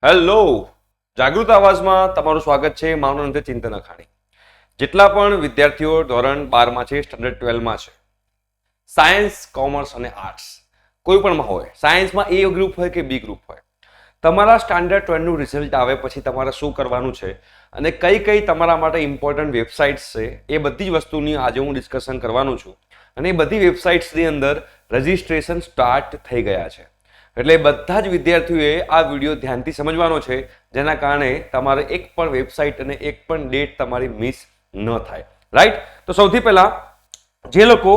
Hello, જાગૃત આવાજમાં તમારું સ્વાગત છે. મારું નામ છે ચિંતન અખાણી. જેટલા પણ વિદ્યાર્થીઓ ધોરણ 12માં છે, સ્ટાન્ડર્ડ 12માં છે, સાયન્સ, કોમર્સ અને આર્ટ્સ કોઈ પણમાં હોય, સાયન્સમાં એ ગ્રુપ હોય કે બી ગ્રુપ હોય, તમારા સ્ટાન્ડર્ડ 12નું રિઝલ્ટ આવે પછી તમારે શું કરવાનું છે અને કઈ કઈ તમારા માટે ઇમ્પોર્ટન્ટ વેબસાઇટ્સ છે, એ બધી જ વસ્તુની આજે હું ડિસ્કશન કરવાનું છું. અને એ બધી વેબસાઇટ્સની અંદર રજિસ્ટ્રેશન સ્ટાર્ટ થઈ ગયા છે. એટલે બધા જ વિદ્યાર્થીઓએ આ વિડીયો ધ્યાનથી સમજવાનો છે, જેના કારણે તમારે એક પણ વેબસાઇટ અને એક પણ ડેટ તમારી મિસ ન થાય. રાઈટ? તો સૌથી પહેલા જે લોકો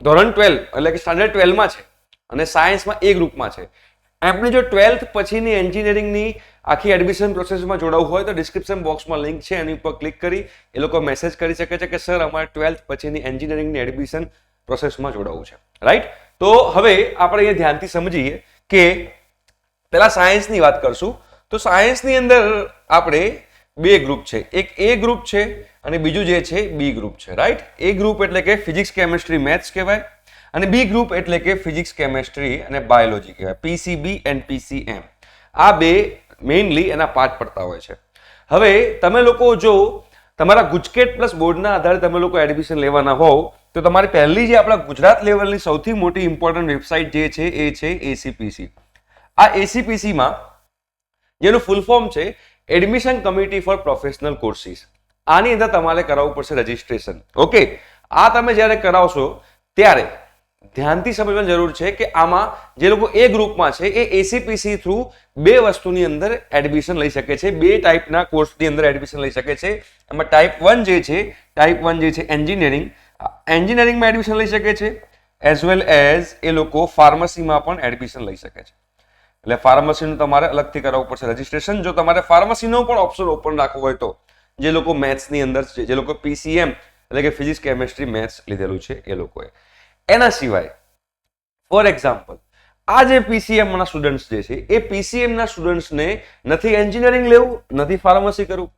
ધોરણ 12 એટલે કે સ્ટાન્ડર્ડ 12માં છે અને સાયન્સમાં એ ગ્રુપમાં છે, એમને જો 12th પછીની એન્જિનિયરિંગની આખી એડમિશન પ્રોસેસમાં જોડાવવું હોય તો ડિસ્ક્રિપ્શન બોક્સમાં લિંક છે, એની ઉપર ક્લિક કરી એ લોકો મેસેજ કરી શકે છે કે સર અમારે 12th પછીની એન્જિનિયરિંગની એડમિશન પ્રોસેસમાં જોડાવવું છે. રાઈટ? તો હવે આપણે અહીંયા ધ્યાનથી સમજીએ કે પહેલા સાયન્સની વાત કરશું. તો સાયન્સની અંદર આપણે બે ગ્રુપ છે, એક એ ગ્રુપ છે અને બીજું જે છે બી ગ્રુપ છે. રાઈટ? એ ગ્રુપ એટલે કે ફિઝિક્સ, કેમેસ્ટ્રી, મેથ્સ કહેવાય અને બી ગ્રુપ એટલે કે ફિઝિક્સ, કેમેસ્ટ્રી અને બાયોલોજી કહેવાય. પીસીબી એન્ડ પીસીએમ આ બે મેઇનલી એના પાર્ટ પડતા હોય છે. હવે તમે લોકો જો તમારા ગુજકેટ પ્લસ બોર્ડના આધારે તમે લોકો એડમિશન લેવાના હોવ તો તમારી પહેલી જે આપણા ગુજરાત લેવલની સૌથી મોટી ઇમ્પોર્ટન્ટ વેબસાઇટ જે છે એ છે એસીપીસી. આ એસીપીસીમાં જેનું ફૂલ ફોર્મ છે admission committee four professional courses, આની અંદર તમારે કરાવવું પડશે રજિસ્ટ્રેશન. ઓકે, આ તમે જ્યારે કરાવશો ત્યારે ધ્યાનથી સમજવાની જરૂર છે કે આમાં જે લોકો એ ગ્રુપમાં છે એ એસીપીસી થ્રુ બે વસ્તુની અંદર એડમિશન લઈ શકે છે, બે ટાઈપના કોર્સની અંદર એડમિશન લઈ શકે છે. એમાં ટાઈપ 1 જે છે એન્જિનિયરિંગમાં એડમિશન લઈ શકે છે, એઝ વેલ એઝ એ લોકો ફાર્મસીમાં પણ એડમિશન લઈ શકે છે. એટલે ફાર્મસીનું તમારે અલગથી કરાવવું પડશે રજિસ્ટ્રેશન. જો તમારે ફાર્મસીનો પણ ઓપ્શન ઓપન રાખવો હોય તો જે લોકો મેથ્સની અંદર છે, જે લોકો પીસીએમ એટલે કે ફિઝિક્સ, કેમેસ્ટ્રી, મેથ્સ લીધેલું છે એ લોકોએ. એના સિવાય ફોર એક્ઝામ્પલ આ જે પીસીએમ ના સ્ટુડન્ટ્સ જે છે એ પીસીએમ ના સ્ટુડન્ટ્સને નથી એન્જિનિયરિંગ લેવું, નથી ફાર્મસી કરવું,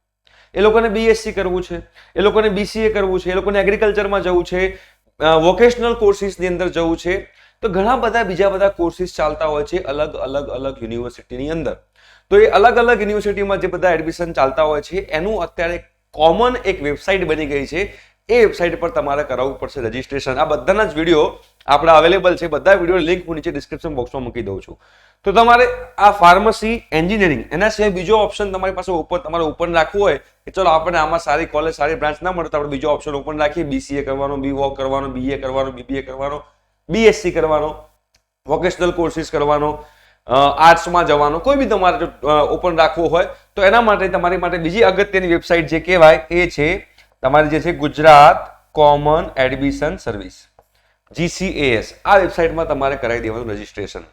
એ લોકોને બીએસસી કરવું છે, એ લોકોને બીસીએ કરવું છે, એ લોકોને એગ્રીકલ્ચરમાં જવું છે, વોકેશનલ કોર્સિસની અંદર જવું છે, તો ઘણા બધા બીજા બધા કોર્સિસ ચાલતા હોય છે અલગ અલગ યુનિવર્સિટીની અંદર. તો એ અલગ અલગ યુનિવર્સિટીમાં જે બધા એડમિશન ચાલતા હોય છે એનું અત્યારે કોમન એક વેબસાઇટ બની ગઈ છે. એ વેબસાઇટ પર તમારે કરાવવું પડશે રજિસ્ટ્રેશન. આ બધાના જ વિડીયો આપણા અવેલેબલ છે, બધા વિડીયો લિંક હું નીચે ડિસ્ક્રિપ્શન બોક્સમાં મૂકી દઉં છું. તો તમારે આ ફાર્મસી, એન્જિનિયરિંગ એના સિવાય બીજો ઓપ્શન તમારી પાસે તમારે ઓપન રાખવું હોય કે ચલો આપણે આમાં સારી કોલેજ, સારી બ્રાન્ચ ના મળે તો આપણે બીજો ઓપ્શન ઓપન રાખીએ, બીસીએ કરવાનો, બી વોક કરવાનો, બીએ કરવાનો, બીબીએ કરવાનો, બીએસસી કરવાનો, વોકેશનલ કોર્સિસ કરવાનો, આર્ટ્સમાં જવાનો, કોઈ બી તમારે જો ઓપન રાખવું હોય તો એના માટે તમારી માટે બીજી અગત્યની વેબસાઇટ જે કહેવાય એ છે તમારી જે છે Gujarat common admission service, GCAS. આ વેબસાઇટમાં તમારે કરાવી દેવાનું રજિસ્ટ્રેશન.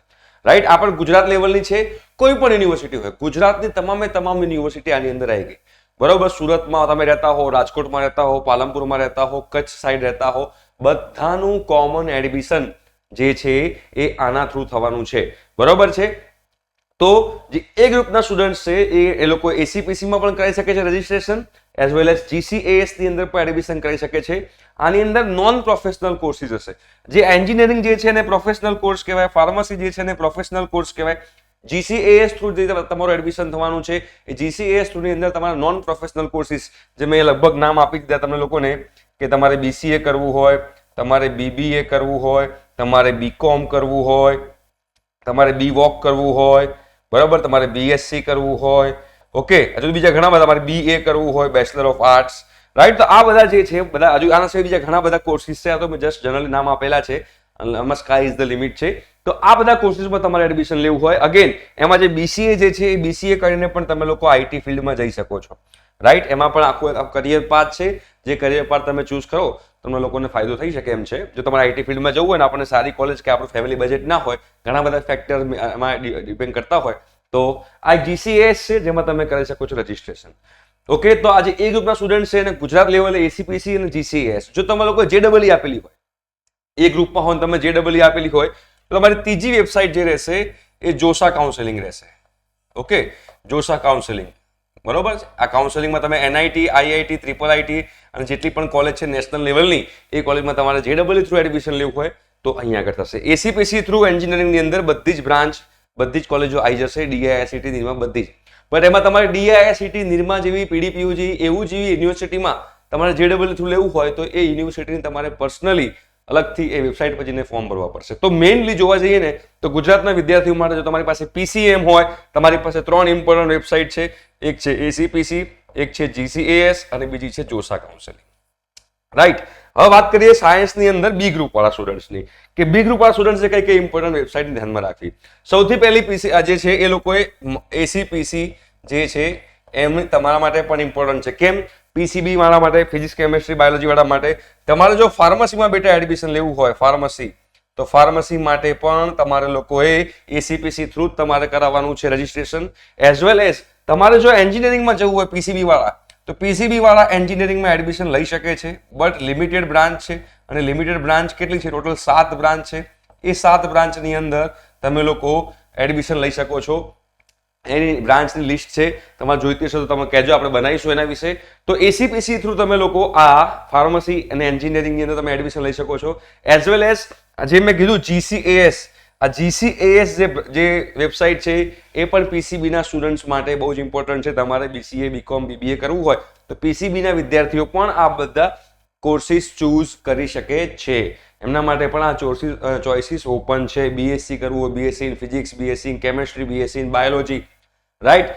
રાઈટ? આ પણ ગુજરાત લેવલની છે, કોઈ પણ યુનિવર્સિટી હોય, ગુજરાતની તમામ યુનિવર્સિટી આની અંદર આવી ગઈ. બરોબર? સુરતમાં તમે રહેતા હો, રાજકોટમાં રહેતા હો, પાલનપુરમાં રહેતા હો, કચ્છ સાઈડ રહેતા હો, બધાનું કોમન એડમિશન જે છે એ આના થ્રુ થવાનું છે. બરોબર છે? તો જે એ ગ્રુપના સ્ટુડન્ટ છે એ લોકો એસીપીસીમાં પણ કરી શકે છે registration, as well as GCAS ની અંદર પણ એડમિશન કરી શકે છે. આની અંદર નોન પ્રોફેશનલ કોર્સિસ હશે. જે એન્જિનિયરિંગ જે છે એને પ્રોફેશનલ કોર્સ કહેવાય, ફાર્મસી જે છે એને પ્રોફેશનલ કોર્સ કહેવાય. GCAS થ્રુ જે તમારું એડમિશન થવાનું છે એ GCAS થ્રુ ની અંદર તમારા નોન પ્રોફેશનલ કોર્સિસ જે મેં લગભગ નામ આપી દીધા તમને લોકોને કે તમારે BCA કરવું હોય, તમારે BBA કરવું હોય, તમારે BCom કરવું હોય, તમારે BVoc કરવું હોય, બરાબર, તમારે BSc કરવું હોય, ઓકે, હજુ બીજા ઘણા બધા, તમારે BA કરવું હોય, બેચલર ઓફ આર્ટ્સ. રાઈટ? તો આ બધા જે છે બધા હજુ આના સિવાય બીજા ઘણા બધા કોર્સિસ છે. આ તો મેં જસ્ટ જનરલી નામ આપેલા છે, આમાં સ્કાય ઇઝ ધ લિમિટ છે. તો આ બધા કોર્સિસમાં તમારે એડમિશન લેવું હોય, અગેન એમાં જે BCA જે છે એ BCA કરીને પણ તમે લોકો આઈટી ફિલ્ડમાં જઈ શકો છો. રાઈટ? એમાં પણ આખું કરિયર પાથ છે, જે કરિયર પાથ તમે ચૂઝ કરો તમને લોકોને ફાયદો થઈ શકે એમ છે. જો તમારે આઈટી ફિલ્ડમાં જવું હોય ને આપણને સારી કોલેજ કે આપણું ફેમિલી બજેટ ના હોય, ઘણા બધા ફેક્ટર એમાં ડિપેન્ડ કરતા હોય, તો આ GCAS છે જેમાં તમે કરી શકો છો રજિસ્ટ્રેશન. ઓકે, તો આજે એ ગ્રુપના સ્ટુડન્ટ છે અને ગુજરાત લેવલે એસીપીસી અને GCAS. જો તમે લોકો JEE આપેલી હોય, એ ગ્રુપમાં હોય તમે JEE આપેલી હોય તો તમારી ત્રીજી વેબસાઇટ જે રહેશે એ જોશા કાઉન્સેલિંગ રહેશે. Okay, JoSAA counselling. બરોબર છે? આ કાઉન્સેલિંગમાં તમે NIT, IIT, IIIT અને જેટલી પણ કોલેજ છે નેશનલ લેવલની એ કોલેજમાં તમારે JEE થ્રુ એડમિશન લેવું હોય તો અહીંયા આગળ થશે. એસીપીસી થ્રુ એન્જિનિયરિંગની અંદર બધી જ બ્રાન્ચ બધી જ કોલેજો આવી જશે DIIT નિરમા બધી જ. બટ એમાં તમારે DIIT નિરમા જેવી PDPU જેવી એવું જેવી યુનિવર્સિટીમાં તમારે JEE થ્રુ લેવું હોય તો એ યુનિવર્સિટીની તમારે પર્સનલી અલગથી એ વેબસાઇટ પર જઈને ફોર્મ ભરવા પડશે. તો મેઇનલી જોવા જઈએ ને તો ગુજરાતના વિદ્યાર્થીઓ માટે જો તમારી પાસે PCM હોય, તમારી પાસે 3 ઇમ્પોર્ટન્ટ વેબસાઇટ છે. એક છે ACPC, એક છે GCAS અને બીજી છે જોશા કાઉન્સેલિંગ. રાઈટ. હવે વાત કરીએ સાયન્સની અંદર બી ગ્રુપ વાળા સ્ટુડન્ટ્સની કે બી ગ્રુપ વાળા સ્ટુડન્ટ્સે કઈ કઈ ઇમ્પોર્ટન્ટ વેબસાઇટ ધ્યાનમાં રાખવી. સૌથી પહેલી પીસી જે છે એ લોકોએ ACPC જે છે એમ તમારા માટે પણ ઇમ્પોર્ટન્ટ છે. કેમ? PCB વાળા માટે, ફિઝિક્સ કેમેસ્ટ્રી બાયોલોજી વાળા માટે. તમારે જો ફાર્મસીમાં બેટા એડમિશન લેવું હોય ફાર્મસી, તો ફાર્મસી માટે પણ તમારે લોકોએ ACPC થ્રુ જ તમારે કરાવવાનું છે રજીસ્ટ્રેશન. એઝ વેલ એઝ તમારે જો એન્જિનિયરિંગમાં જવું હોય PCB વાળા, તો PCB વાળા એન્જિનિયરિંગમાં એડમિશન લઈ શકે છે. બટ લિમિટેડ બ્રાન્ચ છે અને લિમિટેડ બ્રાન્ચ કેટલી છે? ટોટલ 7 બ્રાન્ચ છે. એ 7 બ્રાન્ચની અંદર તમે લોકો એડમિશન લઈ શકો છો. એની બ્રાન્ચની લિસ્ટ છે, તમારે જોઈતી હશે તો તમે કહેજો, આપણે બનાવીશું એના વિશે. તો ACPC થ્રુ તમે લોકો આ ફાર્મસી અને એન્જિનિયરિંગની અંદર તમે એડમિશન લઈ શકો છો. એઝ વેલ એઝ જે મેં કીધું GCAS, આ GCAS જે વેબસાઇટ છે એ પણ PCB ના સ્ટુડન્ટ્સ માટે બહુ જ ઇમ્પોર્ટન્ટ છે. તમારે BCA, BCom, BBA કરવું હોય તો PCB ના વિદ્યાર્થીઓ પણ આ બધા કોર્સિસ ચૂઝ કરી શકે છે. એમના માટે પણ આ ચોઇસીસ ઓપન છે. BSc કરવું હોય, BSc in physics, BSc in chemistry, BSc in biology, right,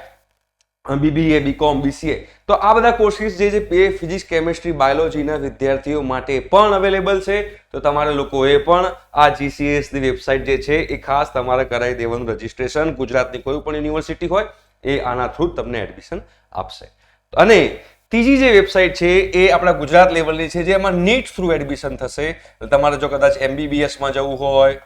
BBA, BCom, BCA. તો આ બધા કોર્સિસ જે છે ફિઝિક્સ, કેમેસ્ટ્રી, બાયોલોજીના વિદ્યાર્થીઓ માટે પણ અવેલેબલ છે. તો તમારે લોકોએ પણ આ GCAS ની વેબસાઇટ જે છે એ ખાસ તમારે કરાવી દેવાનું રજીસ્ટ્રેશન. ગુજરાતની કોઈ પણ યુનિવર્સિટી હોય એ આના થ્રુ તમને એડમિશન આપશે. અને ત્રીજી જે વેબસાઇટ છે એ આપણા ગુજરાત લેવલની છે, જેમાં નીટ થ્રુ એડમિશન થશે. તમારે જો કદાચ MBBS માં જવું હોય,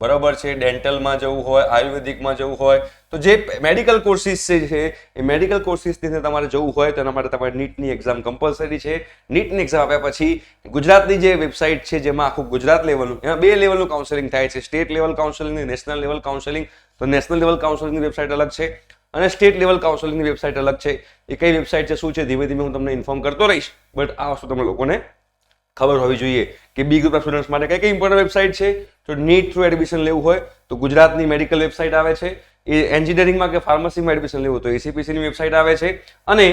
બરાબર છે, ડેન્ટલમાં જવું હોય, આયુર્વેદિકમાં જવું હોય, તો જે મેડિકલ કોર્સિસ છે એ મેડિકલ કોર્સિસની અંદર તમારે જવું હોય તેના માટે તમારે નીટની એક્ઝામ કમ્પલસરી છે. નીટની એક્ઝામ આપ્યા પછી ગુજરાતની જે વેબસાઇટ છે જેમાં આખું ગુજરાત લેવલનું, એમાં 2 લેવલનું કાઉન્સેલિંગ થાય છે, state level counselling, national level counselling. તો નેશનલ લેવલ કાઉન્સેલિંગની વેબસાઇટ અલગ છે અને સ્ટેટ લેવલ કાઉન્સેલિંગની વેબસાઇટ અલગ છે. એ કઈ વેબસાઇટ છે, શું છે, ધીમે ધીમે હું તમને ઇન્ફોર્મ કરતો રહીશ. બટ આ વસ્તુ તમને લોકોને ખબર હોવી જોઈએ કે બી ગ્રુપના સ્ટુડન્ટ્સ માટે કઈ કઈ ઇમ્પોર્ટન્ટ વેબસાઇટ છે. તો નીટ થ્રુ એડમિશન લેવું હોય તો ગુજરાતની મેડિકલ વેબસાઇટ આવે છે. એ એન્જિનિયરિંગમાં કે ફાર્મસીમાં એડમિશન લેવું તો ACPC ની વેબસાઇટ આવે છે. અને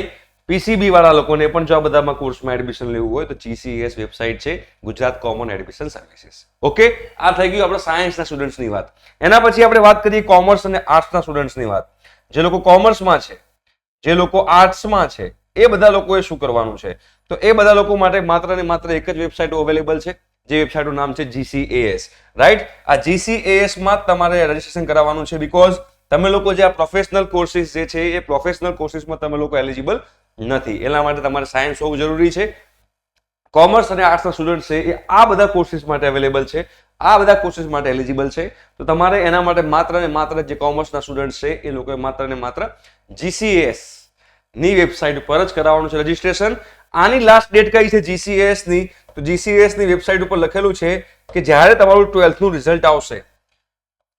PCB વાળા લોકોને પણ જો આ બધામાં કોર્સમાં એડમિશન લેવું હોય તો GCAS વેબસાઇટ છે, Gujarat common admission services. Okay, આ થઈ ગયું આપણે સાયન્સના સ્ટુડન્ટ્સની વાત. એના પછી આપણે વાત કરીએ કોમર્સ અને આર્ટ્સના સ્ટુડન્ટ્સની વાત. જે લોકો કોમર્સમાં છે, જે લોકો આર્ટ્સમાં છે, એ બધા લોકોએ શું કરવાનું છે? તો એ બધા લોકો માટે માત્ર ને માત્ર એક જ વેબસાઇટ અવેલેબલ છે, જે વેબસાઇટનું નામ છે GCAS. રાઈટ. આ GCAS માં તમારે રજીસ્ટ્રેશન કરાવવાનું છે. બીકોઝ તમે લોકો જે આ પ્રોફેશનલ કોર્સિસ જે છે એ પ્રોફેશનલ કોર્સિસમાં તમે લોકો એલિજિબલ નથી. એના માટે તમારે સાયન્સ હોવું જરૂરી છે. કોમર્સ અને આર્ટ્સના સ્ટુડન્ટ છે એ આ બધા કોર્સિસ માટે અવેલેબલ છે, આ બધા કોર્સિસ માટે એલિજિબલ છે. તો તમારે એના માટે માત્ર ને માત્ર જે કોમર્સના સ્ટુડન્ટ છે એ લોકોએ માત્ર ને માત્ર GCAS ની વેબસાઇટ પર જ કરાવવાનું છે રજીસ્ટ્રેશન. આની લાસ્ટ ડેટ કઈ છે GCAS ની? તો GCAS ની વેબસાઇટ ઉપર લખેલું છે કે જ્યારે તમારું 12th નું રિઝલ્ટ આવશે,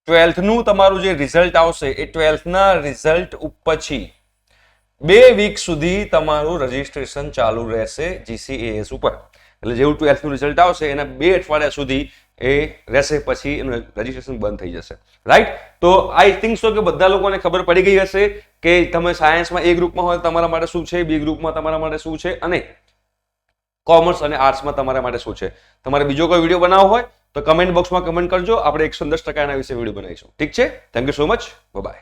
12th નું તમારું જે રિઝલ્ટ આવશે એ 12th ના રિઝલ્ટ પછી 2 વીક સુધી તમારું રજીસ્ટ્રેશન ચાલુ રહેશે GCAS ઉપર. એટલે જેવું 12th નું રિઝલ્ટ આવશે એના 2 અઠવાડિયા સુધી એ રહેશે, પછી એનું રજીસ્ટ્રેશન બંધ થઈ જશે. રાઈટ. તો આઈ થિંક સો કે બધા લોકોને ખબર પડી ગઈ હશે કે તમે સાયન્સમાં A ગ્રુપમાં હોય તમારા માટે શું છે, B ગ્રુપમાં તમારા માટે શું છે, અને કોમર્સ અને આર્ટ્સમાં તમારા માટે શું છે. તમારે બીજો કોઈ વિડીયો બનાવવો હોય તો કમેન્ટ બોક્સમાં કમેન્ટ કરજો, આપણે 110% એના વિશે વિડીયો બનાવીશું. ઠીક છે? Thank you so much. By.